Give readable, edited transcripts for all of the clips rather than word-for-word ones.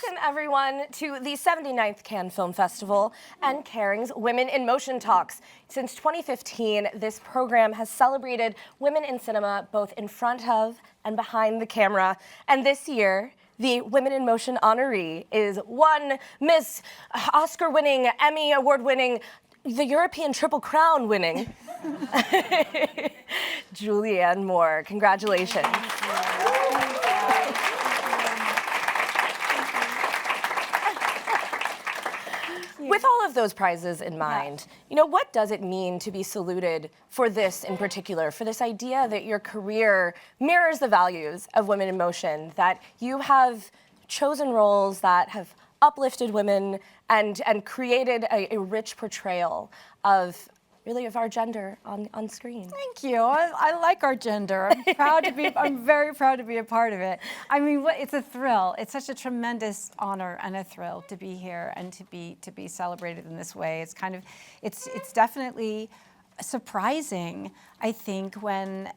Welcome, everyone, to the 79th Cannes Film Festival and Caring's Women in Motion Talks. Since 2015, this program has celebrated women in cinema both in front of and behind the camera. And this year, the Women in Motion honoree is one Miss Oscar-winning, Emmy Award-winning, the European Triple Crown winning, Julianne Moore. Congratulations. With all of those prizes in mind, you know, what does it mean to be saluted for this in particular, for this idea that your career mirrors the values of Women in Motion, that you have chosen roles that have uplifted women and created a rich portrayal of really of our gender on screen? Thank you. I like our gender. I'm proud to be. I'm very proud to be a part of it. I mean, it's a thrill. It's such a tremendous honor and a thrill to be here and to be celebrated in this way. It's kind of, it's definitely surprising. I think when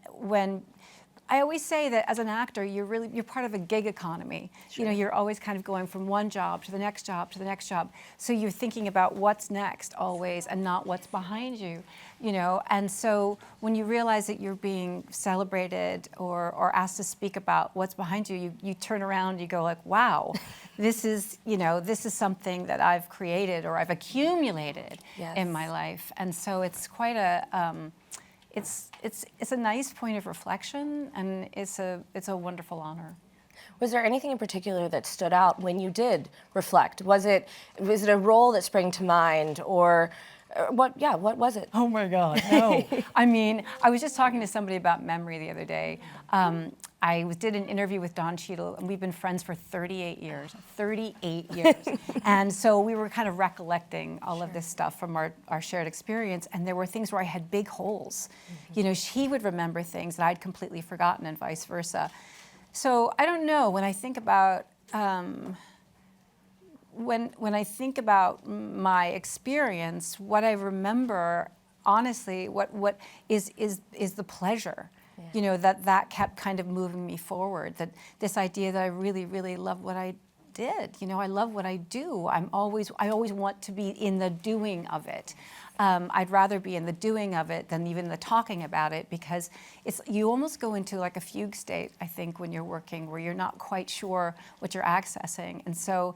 I always say that as an actor, you're part of a gig economy. Sure. You know, you're always kind of going from one job to the next job to the next job. So you're thinking about what's next always and not what's behind you, you know. And so when you realize that you're being celebrated or asked to speak about what's behind you, you turn around, you go like, wow, this is something that I've created or I've accumulated in my life. And so it's quite a, it's a nice point of reflection, and it's a wonderful honor. Was there anything in particular that stood out when you did reflect? Was it a role that sprang to mind, or what? Yeah, what was it? Oh my God, no. I mean, I was just talking to somebody about memory the other day. I did an interview with Don Cheadle, and we've been friends for 38 years. 38 years. And so we were kind of recollecting all of this stuff from our shared experience, and there were things where I had big holes. You know, he would remember things that I'd completely forgotten and vice versa. So I don't know, when I think about when I think about my experience, what I remember, honestly, what is the pleasure. Yeah. You know, that kept kind of moving me forward, that this idea that I really, really love what I did. You know, I love what I do. I always want to be in the doing of it. I'd rather be in the doing of it than even the talking about it, because you almost go into like a fugue state, I think, when you're working, where you're not quite sure what you're accessing. And so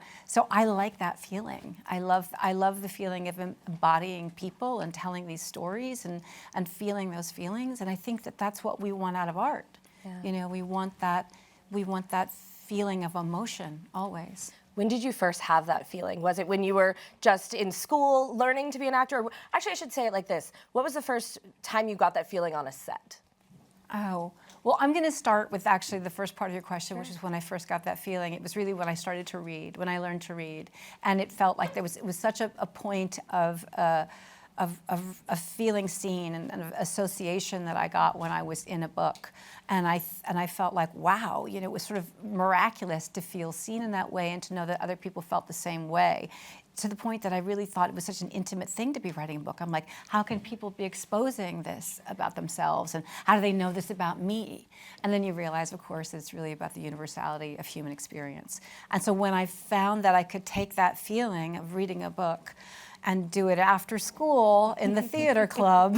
I like that feeling. I love the feeling of embodying people and telling these stories and feeling those feelings. And I think that that's what we want out of art. Yeah. You know, we want that feeling of emotion always. When did you first have that feeling? Was it when you were just in school learning to be an actor? Actually, I should say it like this. What was the first time you got that feeling on a set? Oh, well, I'm going to start with actually the first part of your question, which is when I first got that feeling. It was really when I started to read, when I learned to read. And it felt like it was such a point of feeling seen and of association that I got when I was in a book. And I felt like, wow, you know, it was sort of miraculous to feel seen in that way and to know that other people felt the same way, to the point that I really thought it was such an intimate thing to be writing a book. I'm like, how can people be exposing this about themselves, and how do they know this about me? And then you realize, of course, that it's really about the universality of human experience. And so when I found that I could take that feeling of reading a book and do it after school in the theater club,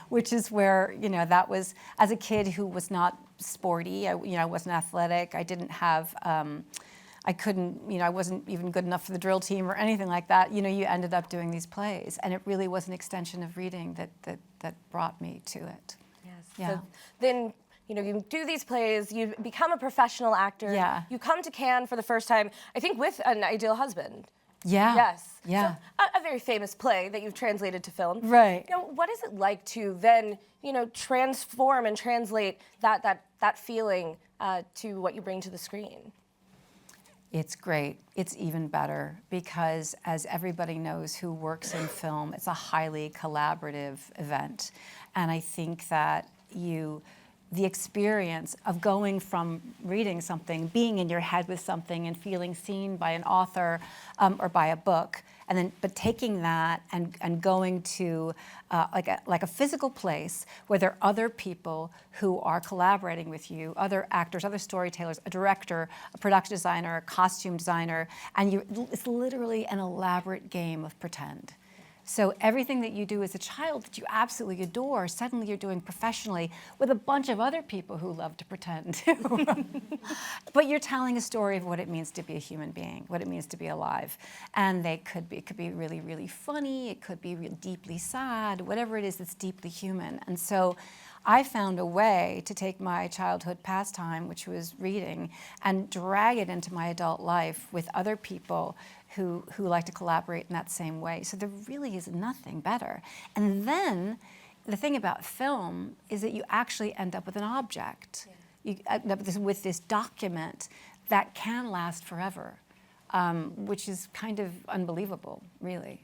which is where, you know, that was, as a kid who was not sporty, I wasn't athletic, I didn't have, I couldn't, you know, I wasn't even good enough for the drill team or anything like that. You know, you ended up doing these plays, and it really was an extension of reading that brought me to it. Yes. Yeah. So then, you know, you do these plays, you become a professional actor. Yeah. You come to Cannes for the first time, I think with An Ideal Husband. Yeah. Yes. Yeah. So a very famous play that you've translated to film. Right. You know, what is it like to then, you know, transform and translate that feeling to what you bring to the screen? It's great. It's even better because, as everybody knows who works in film, it's a highly collaborative event. And I think that the experience of going from reading something, being in your head with something and feeling seen by an author or by a book, but taking that and going to like a physical place where there are other people who are collaborating with you, other actors, other storytellers, a director, a production designer, a costume designer, and it's literally an elaborate game of pretend. So everything that you do as a child that you absolutely adore, suddenly you're doing professionally with a bunch of other people who love to pretend too. But you're telling a story of what it means to be a human being, what it means to be alive. And it could be really, really funny, it could be real deeply sad, whatever it is that's deeply human. And so I found a way to take my childhood pastime, which was reading, and drag it into my adult life with other people who like to collaborate in that same way. So there really is nothing better. And then the thing about film is that you actually end up with an object. Yeah. You end up with this document that can last forever, which is kind of unbelievable, really.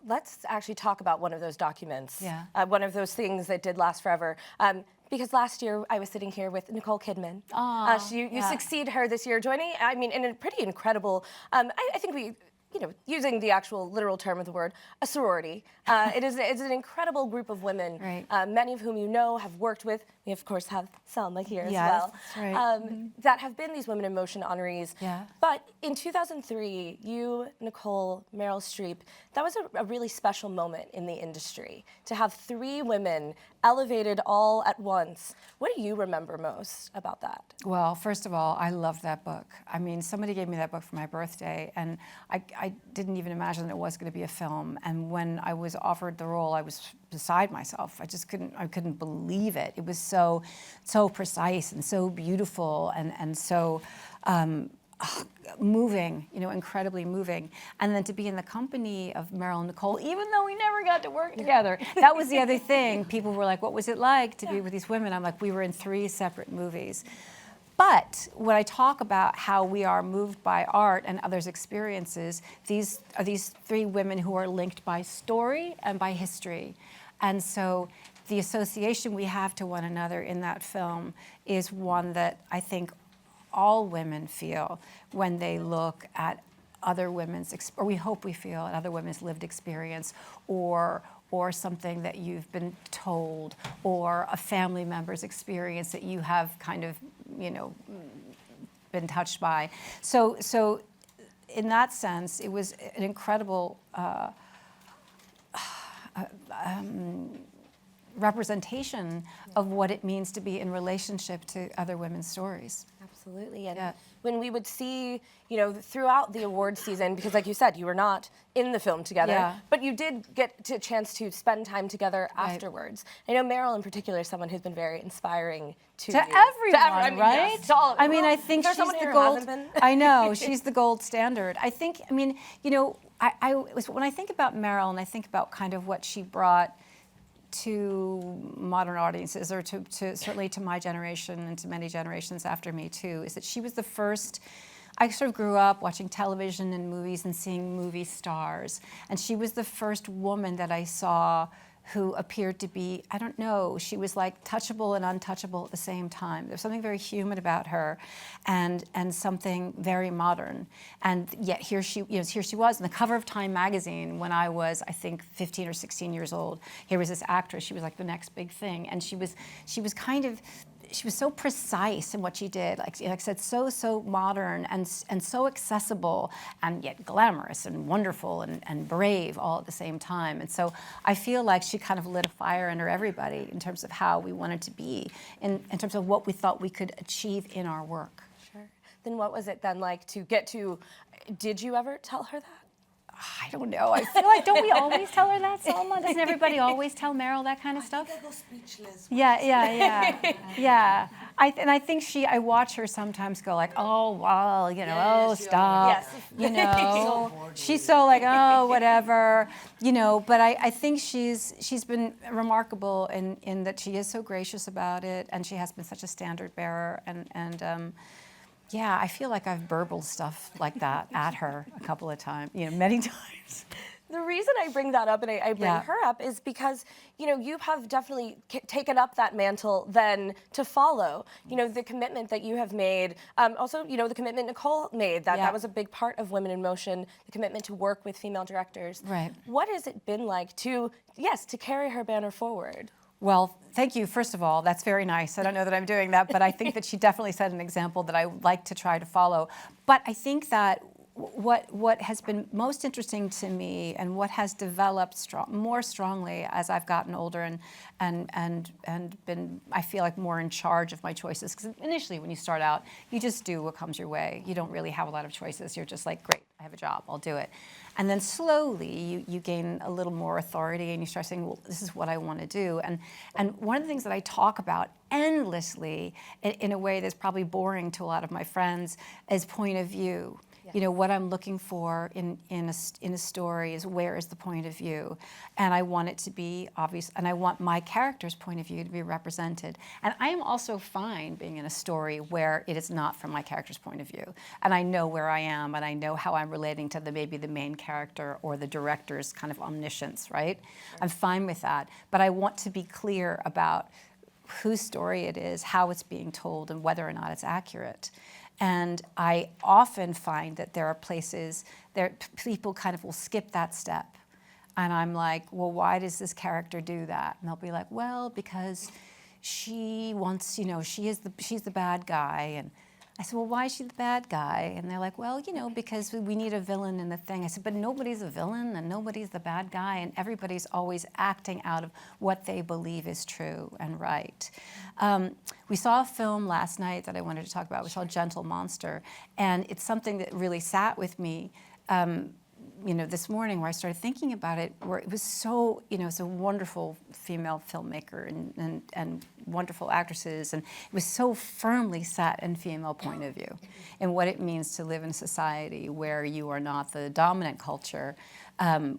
Let's actually talk about one of those documents. Yeah. One of those things that did last forever. Because last year I was sitting here with Nicole Kidman. You succeed her this year, joining, I mean, in a pretty incredible, I think we, using the actual literal term of the word, a sorority. It's an incredible group of women, right. Many of whom you know, have worked with. We, of course, have Selma here as well. That's right. That have been these Women in Motion honorees. Yeah. But in 2003, you, Nicole, Meryl Streep, that was a really special moment in the industry, to have 3 women elevated all at once. What do you remember most about that? Well, first of all, I loved that book. I mean, somebody gave me that book for my birthday, and I didn't even imagine that it was going to be a film. And when I was offered the role, I was beside myself. I couldn't believe it. It was so precise and so beautiful and so moving, incredibly moving. And then to be in the company of Meryl and Nicole, even though we never got to work together, that was the other thing. People were like, what was it like to be with these women? I'm like, we were in 3 separate movies. But when I talk about how we are moved by art and others' experiences, these are these 3 women who are linked by story and by history. And so the association we have to one another in that film is one that I think all women feel when they look at other women's, or we hope we feel at other women's lived experience, or something that you've been told, or a family member's experience that you have kind of, been touched by. So in that sense, it was an incredible representation of what it means to be in relationship to other women's stories. Absolutely. And when we would see, throughout the award season, because like you said, you were not in the film together, but you did get a chance to spend time together afterwards. I know Meryl in particular is someone who's been very inspiring to you. Everyone, right? Yes, to all of I mean, I think she's the gold. I know, she's the gold standard. I think, when I think about Meryl and I think about kind of what she brought to modern audiences, or to certainly to my generation and to many generations after me too, is that she was the first. I sort of grew up watching television and movies and seeing movie stars, and she was the first woman that I saw who appeared to be, I don't know, she was like touchable and untouchable at the same time. There's something very human about her, and something very modern. And yet here she was on the cover of Time magazine when I was, I think, 15 or 16 years old. Here was this actress. She was like the next big thing, and she was so precise in what she did, like I said, so modern and so accessible, and yet glamorous and wonderful and brave all at the same time. And so I feel like she kind of lit a fire under everybody in terms of how we wanted to be, in terms of what we thought we could achieve in our work. Sure. Then what was it then like to get to, did you ever tell her that? I don't know. I feel like, don't we always tell her that, Selma? Doesn't everybody always tell Meryl that kind of stuff? I go speechless. Yeah. I think I watch her sometimes go like, oh, well, oh, stop. Yes. She's so like, oh, whatever, but I think she's been remarkable in that she is so gracious about it, and she has been such a standard bearer, and I feel like I've burbled stuff like that at her a couple of times, many times. The reason I bring that up and I bring Yeah. her up is because, you have definitely taken up that mantle then to follow. The commitment that you have made. Also, the commitment Nicole made, that Yeah. was a big part of Women in Motion, the commitment to work with female directors. Right. What has it been like to carry her banner forward? Well, thank you. First of all, that's very nice. I don't know that I'm doing that, but I think that she definitely set an example that I would like to try to follow. But I think that what has been most interesting to me and what has developed more strongly as I've gotten older and been, I feel like, more in charge of my choices. Because initially, when you start out, you just do what comes your way. You don't really have a lot of choices. You're just like, great, I have a job, I'll do it. And then slowly you gain a little more authority and you start saying, well, this is what I want to do. And one of the things that I talk about endlessly in a way that's probably boring to a lot of my friends is point of view. What I'm looking for in a story is, where is the point of view? And I want it to be obvious, and I want my character's point of view to be represented. And I am also fine being in a story where it is not from my character's point of view. And I know where I am, and I know how I'm relating to maybe the main character or the director's kind of omniscience, right? Sure. I'm fine with that. But I want to be clear about whose story it is, how it's being told, and whether or not it's accurate. And I often find that there are places people kind of will skip that step. And I'm like, well, why does this character do that? And they'll be like, well, because she wants, she's the bad guy. And I said, well, why is she the bad guy? And they're like, well, because we need a villain in the thing. I said, but nobody's a villain and nobody's the bad guy, and everybody's always acting out of what they believe is true and right. We saw a film last night that I wanted to talk about. We saw Gentle Monster, and it's something that really sat with me this morning, where I started thinking about it, where it was so, it's a wonderful female filmmaker and wonderful actresses, and it was so firmly set in female point of view and what it means to live in a society where you are not the dominant culture,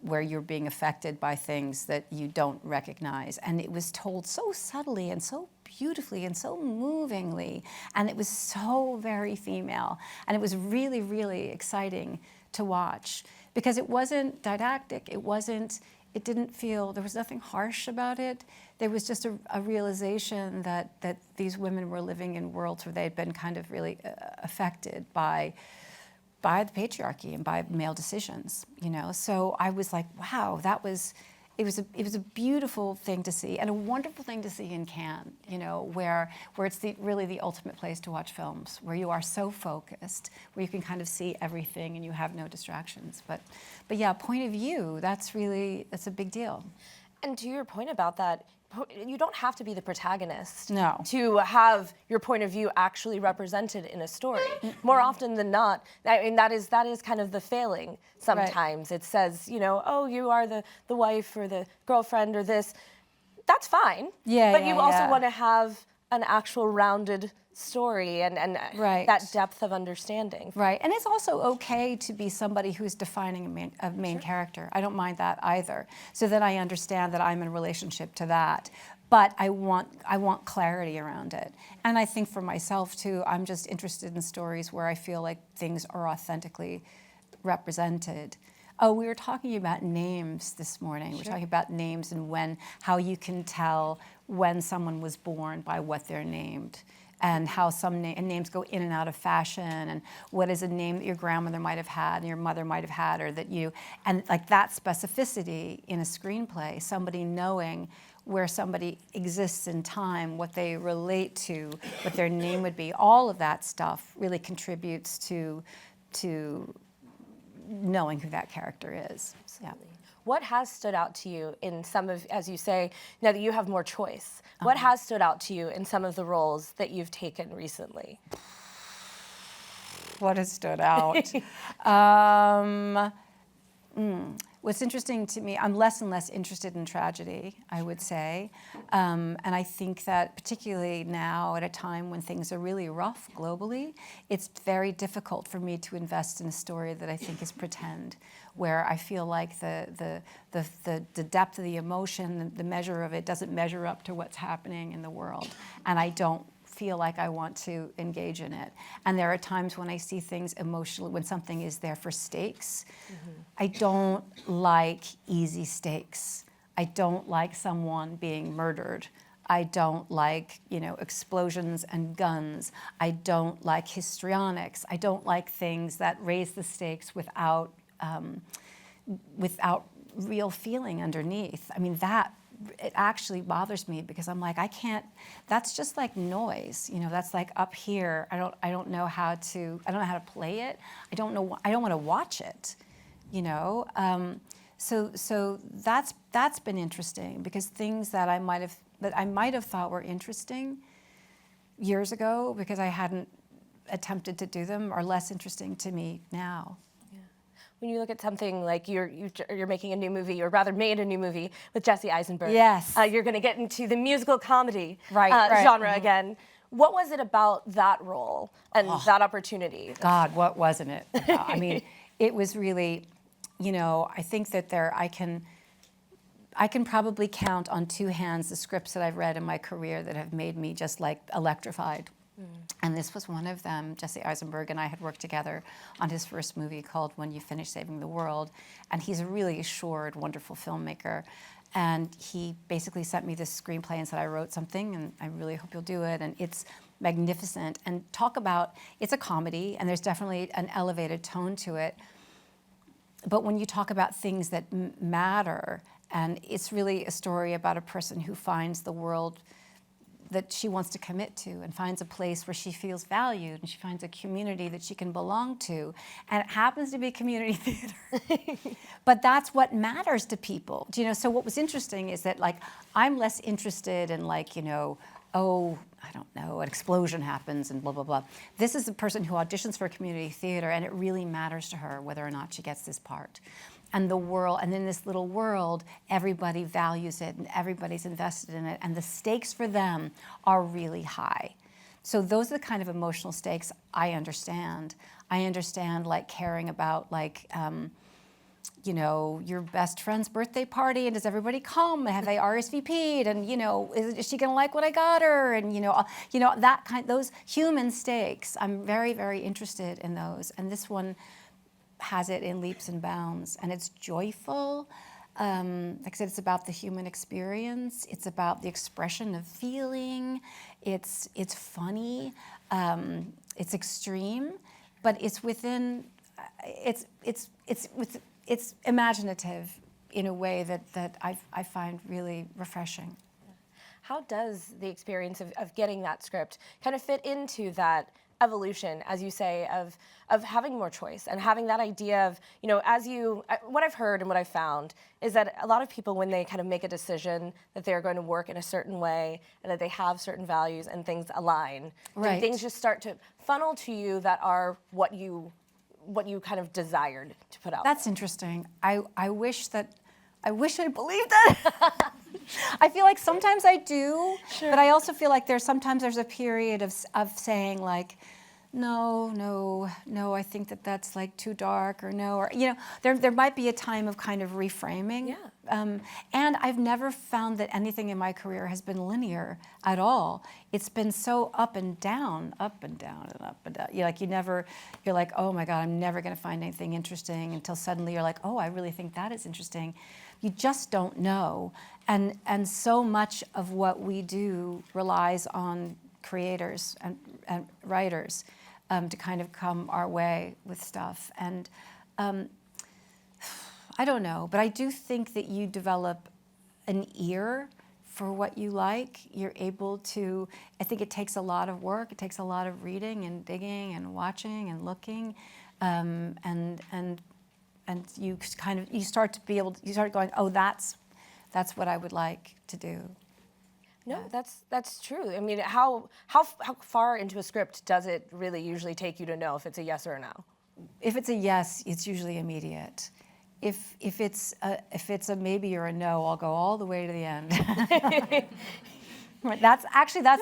where you're being affected by things that you don't recognize. And it was told so subtly and so beautifully and so movingly, and it was so very female, and it was really, really exciting to watch. Because it wasn't didactic, it didn't feel, there was nothing harsh about it. There was just a realization that these women were living in worlds where they'd been kind of really affected by the patriarchy and by male decisions, So I was like, wow, it was a beautiful thing to see, and a wonderful thing to see in Cannes, where it's really the ultimate place to watch films, where you are so focused, where you can kind of see everything and you have no distractions. But yeah, point of view, that's a big deal. And to your point about that, you don't have to be the protagonist to have your point of view actually represented in a story. More often than not, I mean, that is kind of the failing sometimes. Right. It says, oh, you are the wife or the girlfriend or this. That's fine. But you also want to have an actual rounded story and that depth of understanding. Right, and it's also okay to be somebody who's defining a main character. I don't mind that either. So then I understand that I'm in relationship to that. But I want clarity around it. And I think for myself too, I'm just interested in stories where I feel like things are authentically represented. Oh, we were talking about names this morning. Sure. We're talking about names and how you can tell when someone was born by what they're named, and how some names go in and out of fashion, and what is a name that your grandmother might have had and your mother might have had, or and like that specificity in a screenplay, somebody knowing where somebody exists in time, what they relate to, what their name would be, all of that stuff really contributes to knowing who that character is. Absolutely. Yeah. What has stood out to you in some of, as you say, now that you have more choice, what has stood out to you in some of the roles that you've taken recently? What has stood out? What's interesting to me, I'm less and less interested in tragedy, I would say. And I think that particularly now at a time when things are really rough globally, it's very difficult for me to invest in a story that I think is pretend, where I feel like the depth of the emotion, the measure of it doesn't measure up to what's happening in the world. And I don't feel like I want to engage in it. And there are times when I see things emotionally, when something is there for stakes. I don't like easy stakes. I don't like someone being murdered. I don't like, explosions and guns. I don't like histrionics. I don't like things that raise the stakes without real feeling underneath. I mean, it actually bothers me because I'm like, I can't, that's just like noise, that's like up here. I don't know how to play it. I don't want to watch it, So that's been interesting because things that I might have thought were interesting years ago because I hadn't attempted to do them are less interesting to me now. When you look at something like you're making a new movie, or rather made a new movie with Jesse Eisenberg. Yes. You're going to get into the musical comedy right. genre again. What was it about that role and that opportunity? God, what wasn't it about? I mean, it was really, I think that I can probably count on two hands the scripts that I've read in my career that have made me just like electrified. And this was one of them. Jesse Eisenberg and I had worked together on his first movie called When You Finish Saving the World. And he's a really assured, wonderful filmmaker. And he basically sent me this screenplay and said, I wrote something and I really hope you'll do it. And it's magnificent. And it's a comedy and there's definitely an elevated tone to it. But when you talk about things that matter, and it's really a story about a person who finds the world that she wants to commit to and finds a place where she feels valued and she finds a community that she can belong to. And it happens to be community theater. But that's what matters to people. So what was interesting is that like, I'm less interested in like, I don't know, an explosion happens and blah, blah, blah. This is a person who auditions for community theater and it really matters to her whether or not she gets this part. And the world, and in this little world, everybody values it and everybody's invested in it and the stakes for them are really high. So those are the kind of emotional stakes I understand. I understand like caring about like, your best friend's birthday party and does everybody come and have they RSVP'd and, is she gonna like what I got her? And, those human stakes, I'm very, very interested in those. And this one has it in leaps and bounds and it's joyful. Like I said, it's about the human experience. It's about the expression of feeling. It's funny. It's extreme, but it's within, it's imaginative in a way that I find really refreshing. How does the experience of getting that script kind of fit into that evolution, as you say, of having more choice and having that idea of, what I've heard and what I've found is that a lot of people, when they kind of make a decision that they're going to work in a certain way and that they have certain values and things align, right. Things just start to funnel to you that are what you kind of desired to put out. That's interesting. I wish I believed that. I feel like sometimes I do, sure. But I also feel like there's a period of saying like, no, I think that's like too dark or no, or, there might be a time of kind of reframing. Yeah. And I've never found that anything in my career has been linear at all. It's been so up and down and up and down. You're like, oh my God, I'm never gonna find anything interesting until suddenly you're like, oh, I really think that is interesting. You just don't know. And so much of what we do relies on creators and writers to kind of come our way with stuff. And I don't know, but I do think that you develop an ear for what you like. You're able to, I think it takes a lot of work. It takes a lot of reading and digging and watching and looking. And you start going, oh, that's what I would like to do. No, that's true. I mean, how far into a script does it really usually take you to know if it's a yes or a no? If it's a yes, it's usually immediate. If it's a maybe or a no, I'll go all the way to the end. That's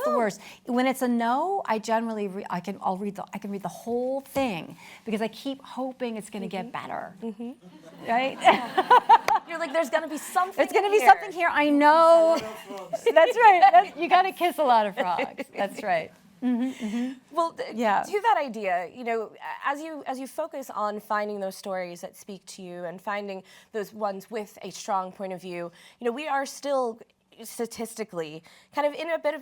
the worst. When it's a no, I generally I can read the whole thing because I keep hoping it's going to get better. Mm-hmm. Right? You're like, there's going to be something. There's going to be something here. I know. That's right. You got to kiss a lot of frogs. That's right. Well, Yeah. to that idea, you know, as you focus on finding those stories that speak to you and finding those ones with a strong point of view, you know, we are still statistically kind of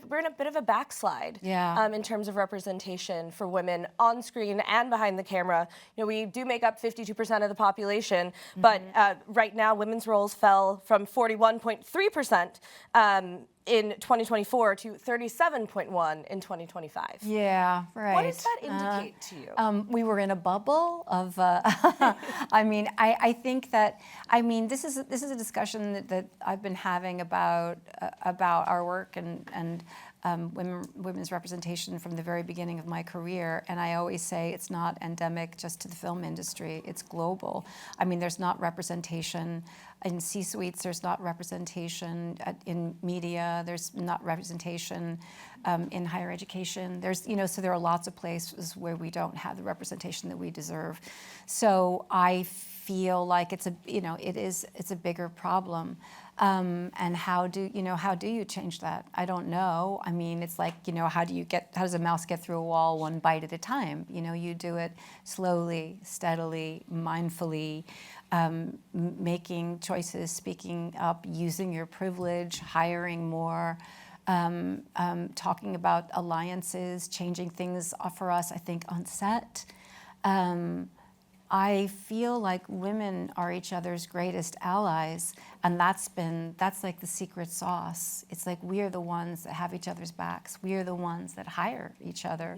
we're in a bit of a backslide in terms of representation for women on screen and behind the camera. You know, we do make up 52% of the population, but right now women's roles fell from 41.3% in 2024 to 37.1 in 2025. Yeah, right. What does that indicate to you? We were in a bubble of. I mean, I think that. I mean, this is a discussion that I've been having about our work and women's representation from the very beginning of my career. And I always say it's not endemic just to the film industry. It's global. I mean, there's not representation in C-suites. There's not representation in media. There's not representation in higher education. There's, you know, so there are lots of places where we don't have the representation that we deserve. So I feel like it's a bigger problem. And how do you change that? I don't know. I mean, it's like, you know, how does a mouse get through a wall one bite at a time? You know, you do it slowly, steadily, mindfully, making choices, speaking up, using your privilege, hiring more, talking about alliances, changing things for us, I think, on set. I feel like women are each other's greatest allies, and that's like the secret sauce. It's like we are the ones that have each other's backs. We are the ones that hire each other.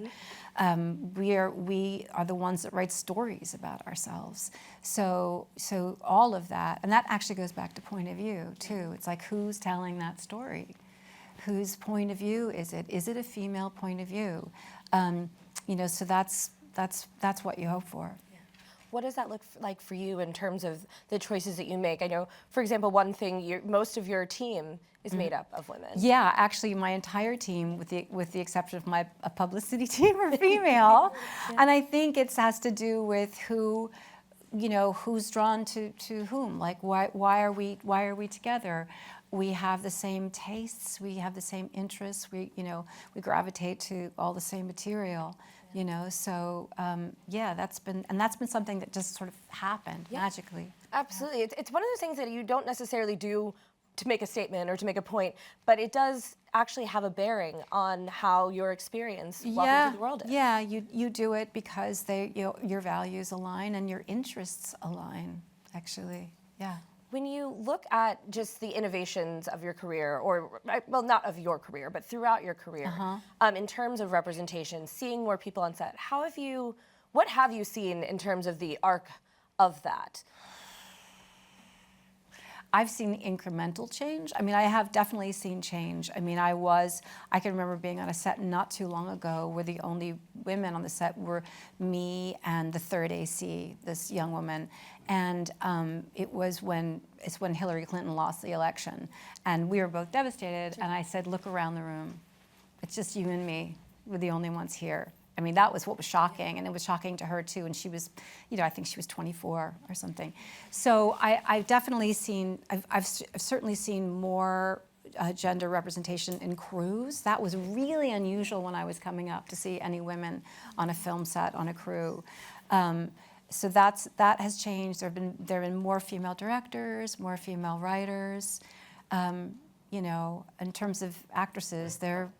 We are the ones that write stories about ourselves. So all of that, and that actually goes back to point of view too. It's like, who's telling that story? Whose point of view is it? Is it a female point of view? You know, so that's what you hope for. What does that look like for you in terms of the choices that you make? I know, for example, one thing, most of your team is made up of women. Yeah, actually, my entire team, with the exception of my publicity team, are female, and I think it has to do with who, you know, who's drawn to whom. Like, why are we together? We have the same tastes. We have the same interests. We gravitate to all the same material. You know, so that's been something that just sort of happened magically. Absolutely, it's one of those things that you don't necessarily do to make a statement or to make a point, but it does actually have a bearing on how your experience walking through the world is. Yeah, you do it because your values align and your interests align. Actually, yeah. When you look at just the innovations of your career, or, well, not of your career, but throughout your career, in terms of representation, seeing more people on set, what have you seen in terms of the arc of that? I've seen incremental change. I mean, I have definitely seen change. I mean, I can remember being on a set not too long ago where the only women on the set were me and the third AC, this young woman. And it's when Hillary Clinton lost the election. And we were both devastated. And I said, look around the room. It's just you and me. We're the only ones here. I mean, that was what was shocking, and it was shocking to her too. And she was, you know, I think she was 24 or something. So I've definitely seen, I've certainly seen more gender representation in crews. That was really unusual when I was coming up to see any women on a film set, on a crew. So that has changed. There have been more female directors, more female writers. You know, in terms of actresses, they're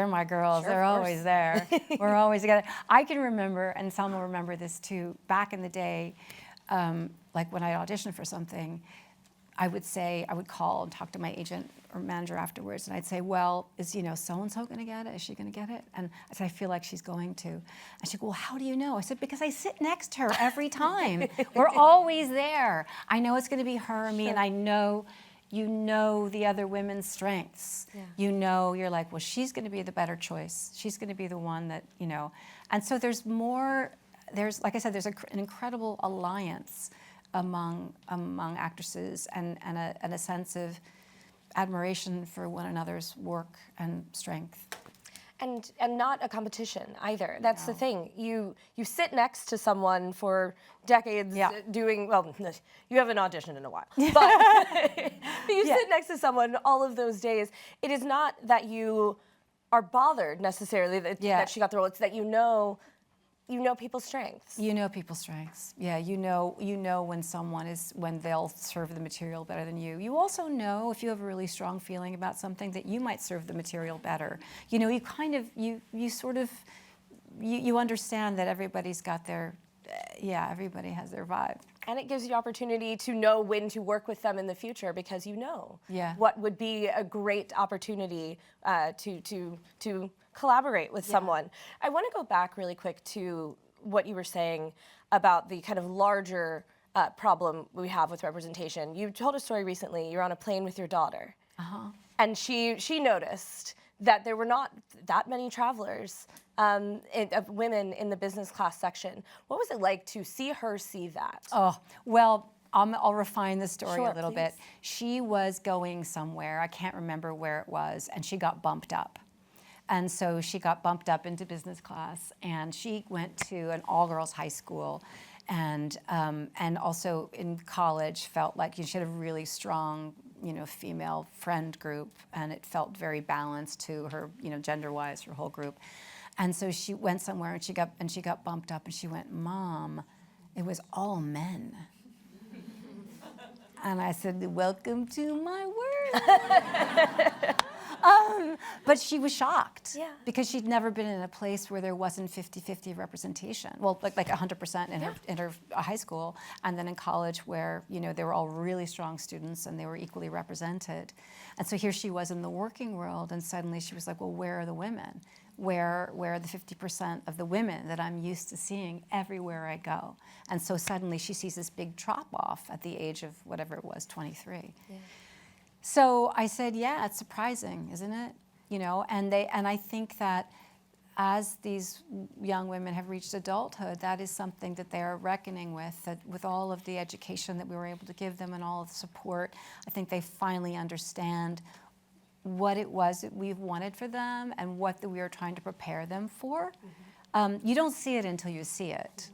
my girls. Sure, they're always there. We're always together. I can remember, and Selma will remember this too, back in the day, like when I auditioned for something, I would call and talk to my agent or manager afterwards, and I'd say, well, is, you know, so-and-so going to get it? Is she going to get it? And I said, I feel like she's going to. And she'd go, well, how do you know? I said, because I sit next to her every time. We're always there. I know it's going to be her or me, and I know you know the other women's strengths. Yeah. You know, you're like, well, she's going to be the better choice. She's going to be the one that, you know. And so like I said, there's an incredible alliance among actresses and a sense of admiration for one another's work and strength. And not a competition either. That's the thing. You sit next to someone for decades doing, well, you haven't auditioned in a while, but you sit next to someone all of those days. It is not that you are bothered necessarily that she got the role. It's that you know people's strengths. You know people's strengths. Yeah, you know when they'll serve the material better than you. You also know if you have a really strong feeling about something that you might serve the material better. You know, you kind of you understand that everybody's got their everybody has their vibe. And it gives you opportunity to know when to work with them in the future because you know what would be a great opportunity to collaborate with someone. I want to go back really quick to what you were saying about the kind of larger problem we have with representation. You told a story recently. You're on a plane with your daughter, and she noticed that there were not that many travelers of women in the business class section. What was it like to see her see that? Oh, well, I'll refine the story Sure, a little bit. She was going somewhere, I can't remember where it was, and she got bumped up. And so she got bumped up into business class, and she went to an all-girls high school, and also in college felt like she had a really strong, female friend group, and it felt very balanced to her, gender-wise, her whole group. And so she went somewhere, and she got bumped up, and she went, "Mom, it was all men." And I said, "Welcome to my world." But she was shocked because she'd never been in a place where there wasn't 50-50 representation. Well, like 100% in her high school, and then in college where they were all really strong students and they were equally represented. And so here she was in the working world, and suddenly she was like, "Well, where are the women? Where are the 50% of the women that I'm used to seeing everywhere I go?" And so suddenly she sees this big drop off at the age of whatever it was, 23. Yeah. So I said, "Yeah, it's surprising, isn't it?" And I think that as these young women have reached adulthood, that is something that they are reckoning with, that with all of the education that we were able to give them and all of the support, I think they finally understand what it was that we wanted for them and what that we were trying to prepare them for. You don't see it until you see it,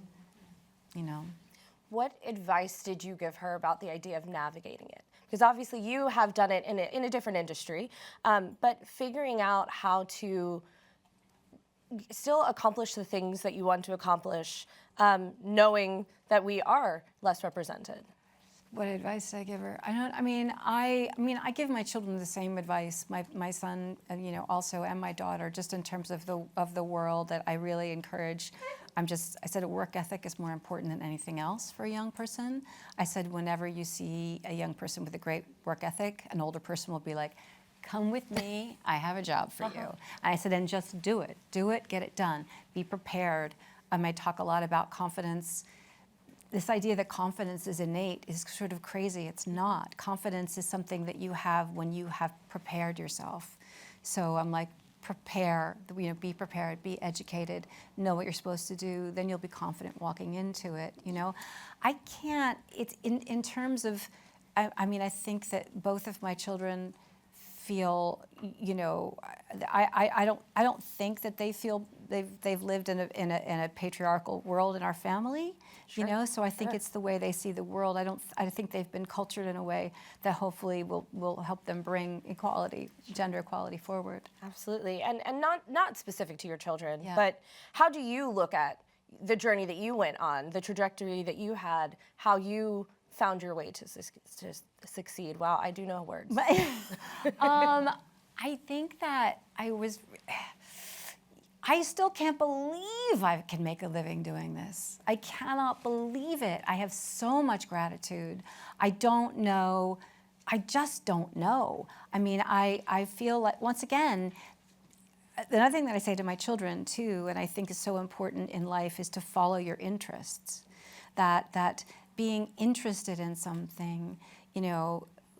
What advice did you give her about the idea of navigating it? Because obviously you have done it in a different industry, but figuring out how to still accomplish the things that you want to accomplish, knowing that we are less represented. What advice did I give her? I give my children the same advice. My son, also, and my daughter, just in terms of the world that I really encourage. I said a work ethic is more important than anything else for a young person. I said whenever you see a young person with a great work ethic, an older person will be like, "Come with me, I have a job for you." And I said, and just do it, get it done, be prepared. I talk a lot about confidence. This idea that confidence is innate is sort of crazy. It's not. Confidence is something that you have when you have prepared yourself. So I'm like, prepare, be prepared, be educated, know what you're supposed to do, then you'll be confident walking into it, I can't, it's in terms of, I think that both of my children feel, I don't think that they feel they've lived in a patriarchal world in our family, So I think it's the way they see the world. I think they've been cultured in a way that hopefully will help them bring equality, gender equality forward. Absolutely, and not specific to your children, but how do you look at the journey that you went on, the trajectory that you had, how you found your way to succeed? Wow, I do know words. I think that I still can't believe I can make a living doing this. I cannot believe it. I have so much gratitude. I don't know. I just don't know. I feel like, once again, another thing that I say to my children too, and I think is so important in life, is to follow your interests. That being interested in something,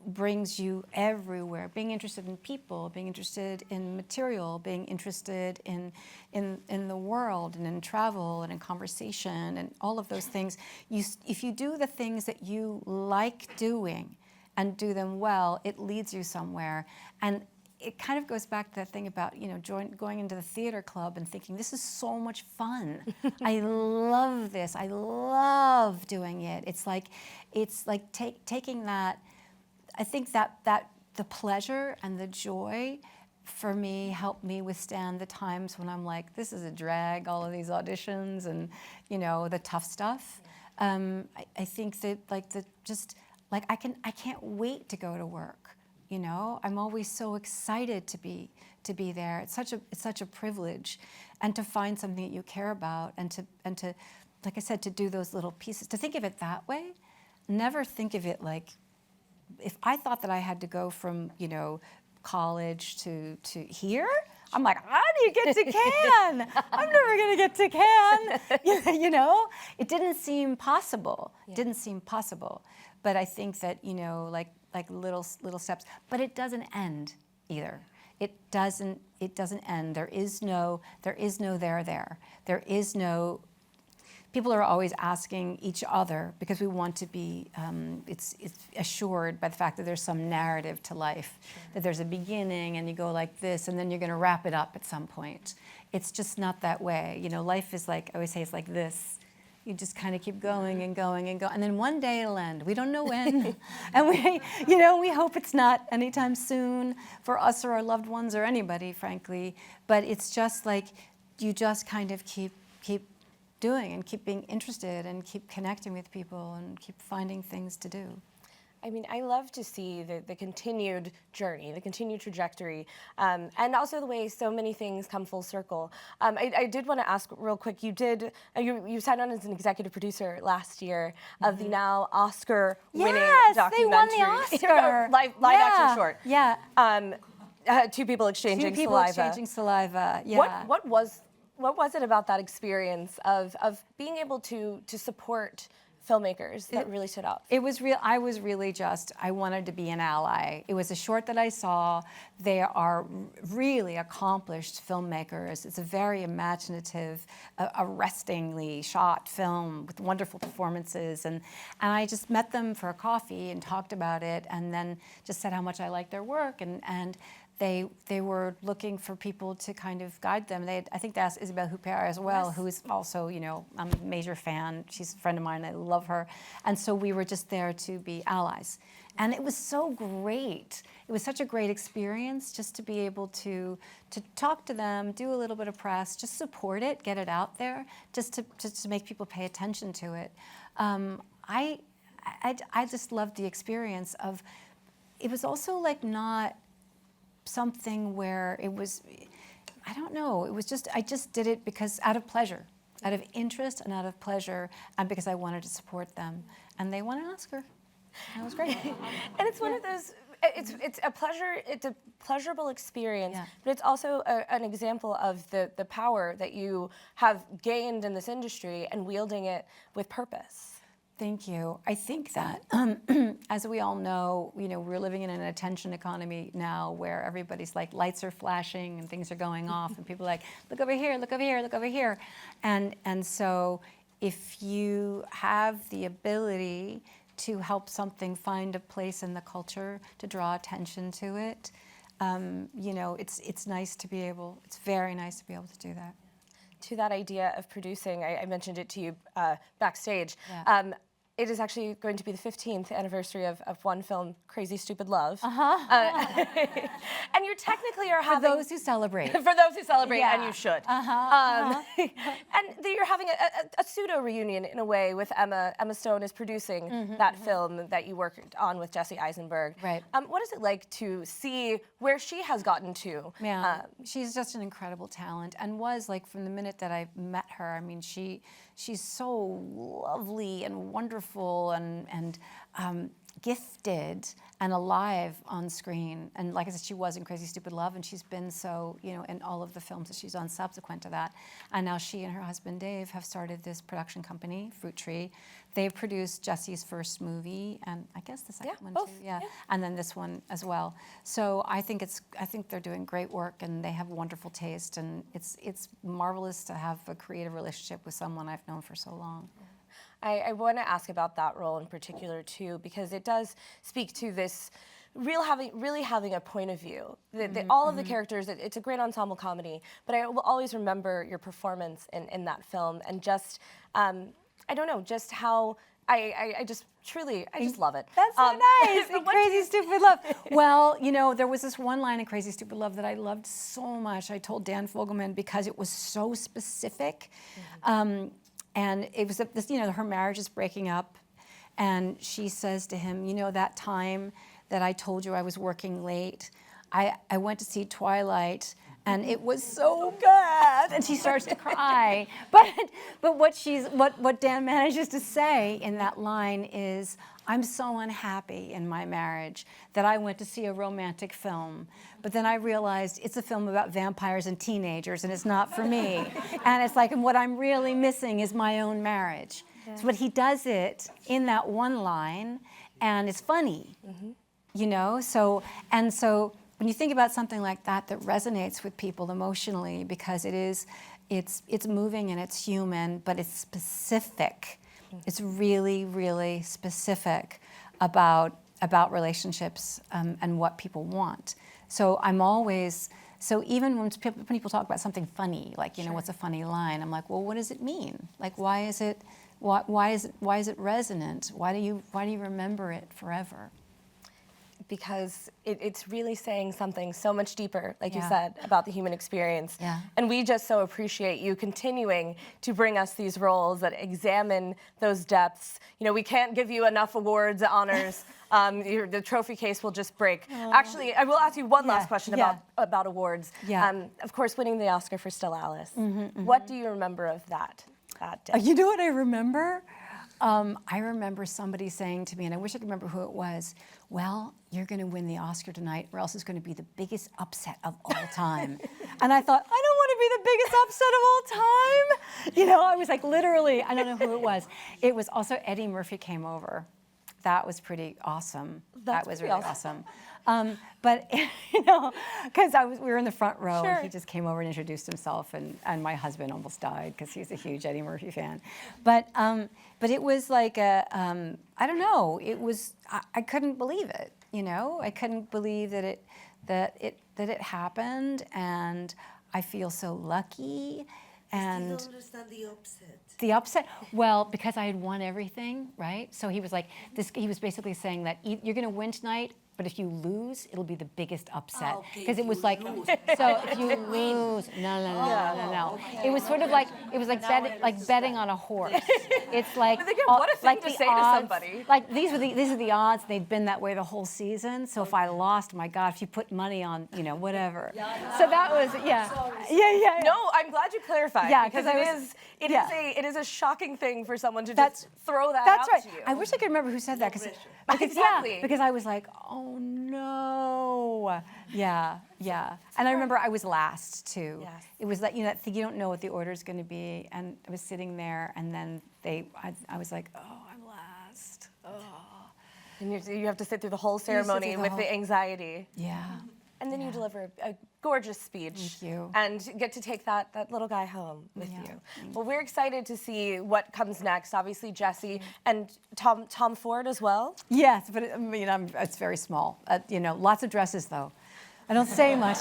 brings you everywhere. Being interested in people, being interested in material, being interested in the world and in travel and in conversation and all of those things. If you do the things that you like doing and do them well, it leads you somewhere. And it kind of goes back to that thing about, going into the theater club and thinking, this is so much fun. I love this. I love doing it. It's like taking that. I think that the pleasure and the joy for me, help me withstand the times when I'm like, this is a drag, all of these auditions and, you know, the tough stuff. I think that I can't wait to go to work. You know, I'm always so excited to be there. It's such a privilege, and to find something that you care about, and to, like I said, to do those little pieces. To think of it that way, never think of it like, if I thought that I had to go from, you know, college to here, I'm like, how do you get to Cannes? I'm never gonna get to Cannes. You know, it didn't seem possible. Yeah. It didn't seem possible. But I think that, you know, like little steps. But it doesn't end either. It doesn't end. There is no there. There is no. People are always asking each other, because we want to be, it's assured by the fact that there's some narrative to life, that there's a beginning and you go like this and then you're gonna wrap it up at some point. It's just not that way. You know, life is like, I always say it's like this. You just kind of keep going and going and going, and then one day it'll end. We don't know when, and we hope it's not anytime soon for us or our loved ones or anybody, frankly. But it's just like, you just kind of keep doing and keep being interested and keep connecting with people and keep finding things to do. I mean, I love to see the continued journey, the continued trajectory, and also the way so many things come full circle. I did want to ask real quick, you signed on as an executive producer last year of the now Oscar-winning documentary. They won the Oscar. live action short. Yeah. Two people exchanging Two people saliva. exchanging saliva, yeah. What was it about that experience of being able to support filmmakers that really stood out? It was real. I wanted to be an ally. It was a short that I saw. They are really accomplished filmmakers. It's a very imaginative, arrestingly shot film with wonderful performances. And I just met them for a coffee and talked about it, and then just said how much I liked their work. And they were looking for people to kind of guide them. I think they asked Isabelle Huppert as well, Yes. who is also, you know, I'm a major fan. She's a friend of mine. I love her. And so we were just there to be allies. And it was so great. It was such a great experience just to be able to talk to them, do a little bit of press, just support it, get it out there, just to make people pay attention to it. I just loved the experience of, it was also like not something where it was, I don't know, it was just, I just did it because out of pleasure, out of interest and out of pleasure, and because I wanted to support them. And they won an Oscar. That was great. And it's one of those, it's a pleasurable experience, Yeah. but it's also an example of the power that you have gained in this industry and wielding it with purpose. Thank you. I think that, as we all know, you know, we're living in an attention economy now where everybody's like, lights are flashing and things are going off, and people are like, look over here, look over here, look over here. And so if you have the ability to help something find a place in the culture, to draw attention to it, you know, it's nice to be able, it's very nice to be able to do that. To that idea of producing, I mentioned it to you backstage. Yeah. It is actually going to be the 15th anniversary of one film, Crazy Stupid Love. And you technically are having... For those who celebrate. For those who celebrate, Yeah. and you should. And you're having a pseudo reunion in a way with Emma. Emma Stone is producing that film that you worked on with Jesse Eisenberg. Right. What is it like to see where she has gotten to? Yeah, she's just an incredible talent, and was like from the minute that I met her. I mean, she's so lovely and wonderful and gifted and alive on screen. And like I said, she was in Crazy Stupid Love, and she's been so, you know, in all of the films that she's on subsequent to that. And now she and her husband Dave have started this production company, Fruit Tree. They've produced Jesse's first movie, and I guess the second one both. too. Yeah, and then this one as well. So I think they're doing great work, and they have wonderful taste, and it's marvelous to have a creative relationship with someone I've known for so long. I want to ask about that role in particular too, because it does speak to this really having a point of view. All of the characters, it's a great ensemble comedy, but I will always remember your performance in that film, and just, I don't know, just how I just truly, I just love it. That's so nice. but In what do Crazy you- Stupid Love. Well, you know, there was this one line in Crazy Stupid Love that I loved so much. I told Dan Fogelman because it was so specific. And it was this, you know, her marriage is breaking up. And she says to him, you know, that time that I told you I was working late, I went to see Twilight, and it was so good. And she starts to cry. But what Dan manages to say in that line is, I'm so unhappy in my marriage that I went to see a romantic film. But then I realized it's a film about vampires and teenagers, and it's not for me. And it's like, and what I'm really missing is my own marriage. Yeah. So, but he does it in that one line, and it's funny, you know? So when you think about something like that that resonates with people emotionally, because it's moving and it's human, but it's specific. It's really, really specific about relationships and what people want. So I'm always, so even when people talk about something funny, like, you know, what's a funny line? I'm like, well, what does it mean? Like, why is it resonant? Why do you remember it forever? Because it's really saying something so much deeper, like you said, about the human experience. Yeah. And we just so appreciate you continuing to bring us these roles that examine those depths. You know, we can't give you enough awards, honors. The trophy case will just break. Actually, I will ask you one last question about awards. Yeah. Of course, winning the Oscar for Still Alice. What do you remember of that day? You know what I remember? I remember somebody saying to me, and I wish I could remember who it was, well, you're going to win the Oscar tonight, or else it's going to be the biggest upset of all time. And I thought, I don't want to be the biggest upset of all time. You know, I was like, literally, I don't know who it was. It was also Eddie Murphy came over. That was pretty awesome. That was really awesome. But, you know, because we were in the front row, and he just came over and introduced himself, and my husband almost died because he's a huge Eddie Murphy fan. But it was like I don't know. It was I couldn't believe it. You know, I couldn't believe that it happened, and I feel so lucky. And I still don't understand the upset. The upset? Well, because I had won everything, right? So he was like, he was basically saying that you're going to win tonight, but if you lose, it'll be the biggest upset. Because it was like, so if you lose, no. It was sort of like, it was like betting on a horse. It's like, what a thing to say to somebody. Like these are the odds. They'd been that way the whole season. So if I lost, my God, if you put money on, you know, whatever. So that was, yeah. No, I'm glad you clarified. Yeah, because it is a shocking thing for someone to just throw that out to you. I wish I could remember who said that. Because I was like, oh no. Yeah. And I remember I was last too. Yes. It was like, you know, that thing, you don't know what the order's going to be. And I was sitting there, and then I was like, oh, I'm last. Oh. And you have to sit through the whole ceremony with the anxiety. Yeah. And then you deliver a gorgeous speech. Thank you. And get to take that little guy home with you. Well, we're excited to see what comes next. Obviously, Jesse and Tom Ford as well. Yes, but I mean, it's very small. You know, lots of dresses though. I don't say much.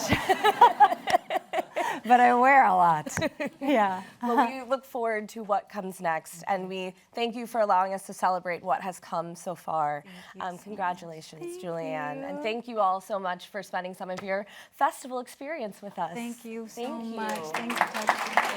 But I wear a lot. Yeah. Well, we look forward to what comes next, and we thank you for allowing us to celebrate what has come so far. Congratulations, Julianne. And thank you all so much for spending some of your festival experience with us. Thank you so much. Thanks for talking to me.